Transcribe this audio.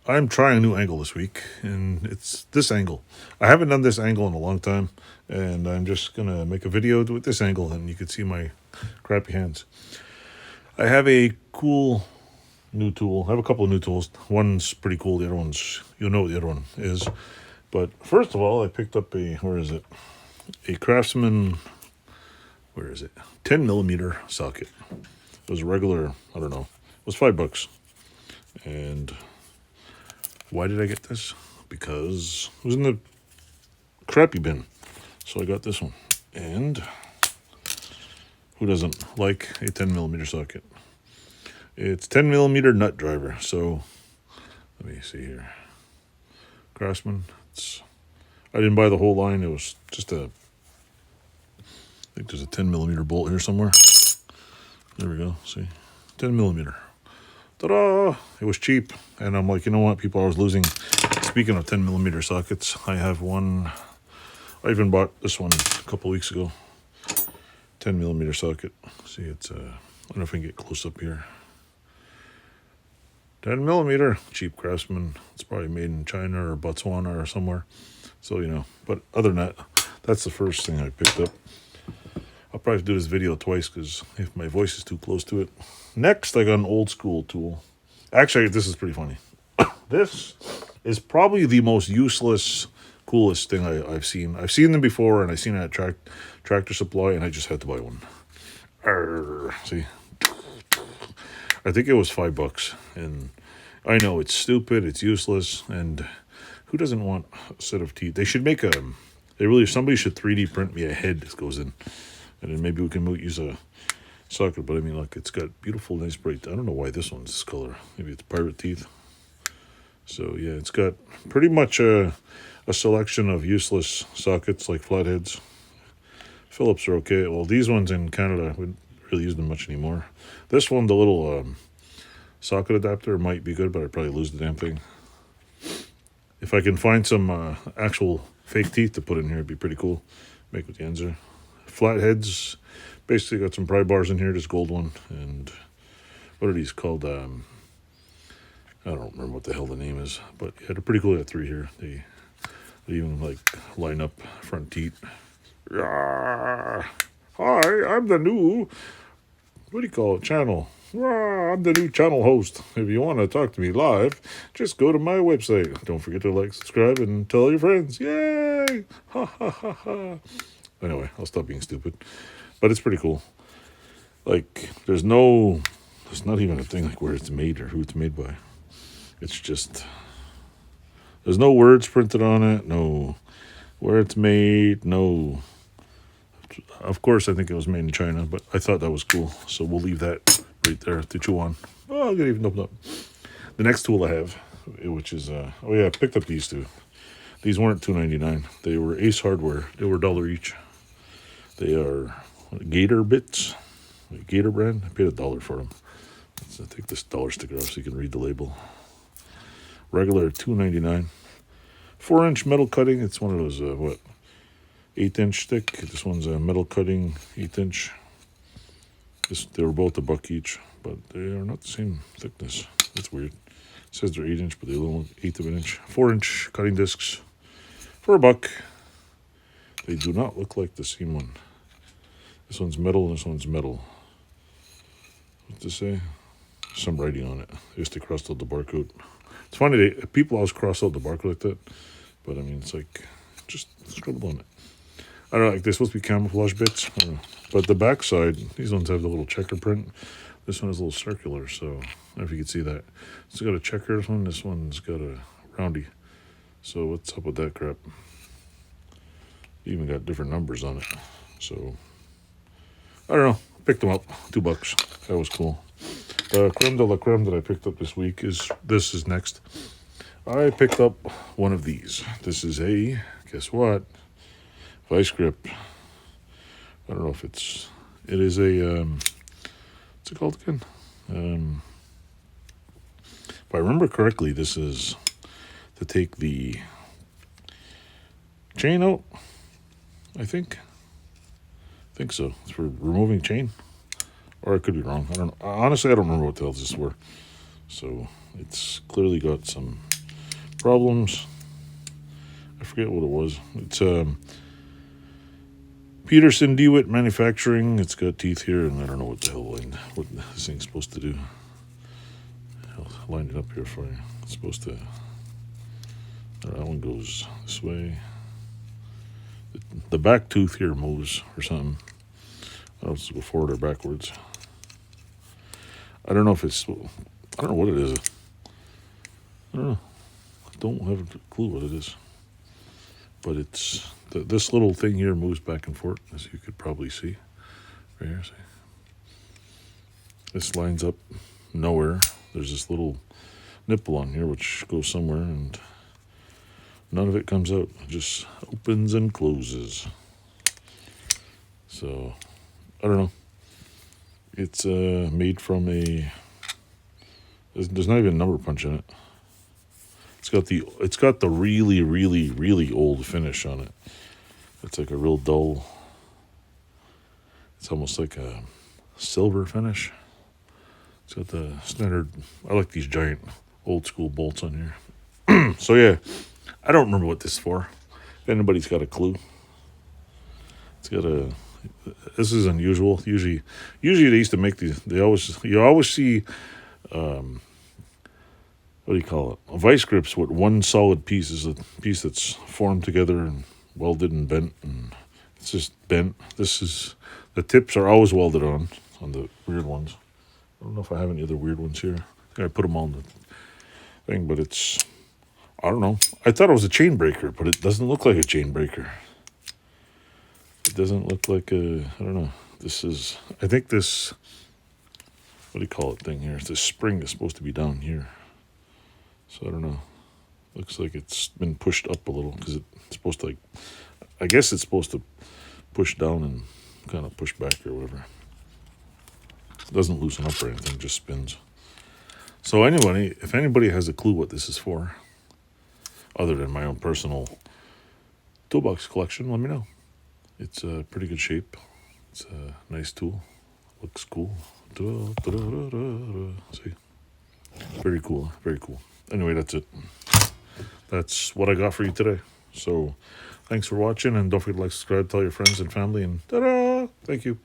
I'm trying a new angle this week, and it's this angle. I haven't done this angle in a long time, and I'm just gonna make a video with this angle, and you can see my crappy hands. I have a cool new tool. I have a couple of new tools. One's pretty cool. The other one's, you'll know what the other one is. But first of all, I picked up where is it? A Craftsman, where is it? 10 millimeter socket. It was a regular, I don't know, it was $5. And why did I get this? Because it was in the crappy bin. So I got this one. And who doesn't like a 10 millimeter socket? It's 10 millimeter nut driver. So let me see here. Craftsman. I didn't buy the whole line. It was just I think there's a 10 millimeter bolt here somewhere. There we go. See? 10 millimeter. Ta-da! It was cheap. And I'm like, you know what? People are always losing. Speaking of 10 millimeter sockets, I have one. I even bought this one a couple weeks ago. 10 millimeter socket. See, it's, I don't know if I can get close up here. 10 millimeter, cheap Craftsman. It's probably made in China or Botswana or somewhere. So, you know, but other than that, that's the first thing I picked up. I'll probably do this video twice because if my voice is too close to it. Next, I got an old school tool. Actually, this is pretty funny. This is probably the most useless, coolest thing I've seen. I've seen them before, and I've seen it at Tractor Supply, and I just had to buy one. See? I think it was $5, and I know it's stupid, it's useless, and who doesn't want a set of teeth? They should make somebody should 3D print me a head that goes in, and then maybe we can use a socket. But I mean, look, it's got beautiful, nice bright. I don't know why this one's this color. Maybe it's pirate teeth. So yeah, it's got pretty much a selection of useless sockets like flatheads. Phillips are okay. Well, these ones in Canada, we don't really use them much anymore. This one, the little socket adapter, might be good, but I'd probably lose the damn thing. If I can find some actual fake teeth to put in here, it'd be pretty cool. Make what the ends are. Flatheads, basically got some pry bars in here, this gold one. And what are these called? I don't remember what the hell the name is, but yeah, they're pretty cool. I got 3 here. They even like line up front teeth. Hi, I'm the new, what do you call it, channel. I'm the new channel host. If you want to talk to me live, just go to my website. Don't forget to like, subscribe, and tell your friends. Yay! Ha ha ha ha. Anyway, I'll stop being stupid. But it's pretty cool. Like, there's not even a thing like where it's made or who it's made by. It's just, there's no words printed on it, no where it's made, no. Of course, I think it was made in China, but I thought that was cool. So we'll leave that right there to chew on. Oh, I got even opened up. The next tool I have, which is, I picked up these two. These weren't $2.99. They were Ace Hardware. They were $1 each. They are Gator bits, Gator brand. I paid $1 for them. So take this dollar sticker off so you can read the label. Regular $2.99. 4-inch metal cutting. It's one of those 8-inch thick. This one's a metal cutting 8-inch. They were both $1 each, but they are not the same thickness. That's weird. It says they're 8-inch, but they're only 1/8 of an inch. 4-inch cutting discs for $1. They do not look like the same one. This one's metal, and this one's metal. What's this say? Some writing on it. I guess they crossed out the barcode. It's funny, people always cross out the barcode like that, but I mean, it's like, just scribble on it. I don't know, like they're supposed to be camouflage bits, I don't know. But the back side, these ones have the little checker print. This one is a little circular, so I don't know if you can see that. It's got a checker one, this one's got a roundy. So what's up with that crap? Even got different numbers on it. So, I don't know, picked them up, $2. That was cool. The creme de la creme that I picked up this week is next. I picked up one of these. This is guess what? Vice grip. I don't know if it is a, what's it called again? If I remember correctly, this is to take the chain out, I think so. It's for removing chain. Or I could be wrong. I don't know. Honestly, I don't remember what the hell this were. So it's clearly got some problems. I forget what it was. It's Peterson DeWitt Manufacturing. It's got teeth here, and I don't know what the hell what this thing's supposed to do. I'll line it up here for you. It's supposed to. That one goes this way. The back tooth here moves or something. I don't know if it's go forward or backwards. I don't know if it's. I don't know what it is. I don't know. I don't have a clue what it is. But it's this little thing here moves back and forth, as you could probably see. Right here, see. This lines up nowhere. There's this little nipple on here which goes somewhere, and none of it comes out. It just opens and closes. So, I don't know. It's made from a. There's not even a number punch in it. It's got the really, really, really old finish on it. It's like a real dull. It's almost like a silver finish. It's got the standard. I like these giant old school bolts on here. So yeah, I don't remember what this is for. If anybody's got a clue, it's got a. This is unusual. Usually they used to make these. You always see. What do you call it? Vice grips with one solid piece is a piece that's formed together and welded and bent, and it's just bent. The tips are always welded on the weird ones. I don't know if I have any other weird ones here. I think I put them on the thing, but I don't know. I thought it was a chain breaker, but it doesn't look like a chain breaker. It doesn't look like I don't know. I think this, what do you call it thing here? This spring is supposed to be down here. So I don't know. Looks like it's been pushed up a little because it's supposed to I guess it's supposed to push down and kind of push back or whatever. It doesn't loosen up or anything, just spins. So anyway, if anybody has a clue what this is for, other than my own personal toolbox collection, let me know. It's a pretty good shape. It's a nice tool. Looks cool. See? Very cool. Very cool. Anyway, that's it. That's what I got for you today. So, thanks for watching, and don't forget to like, subscribe, tell your friends and family, and ta-da! Thank you.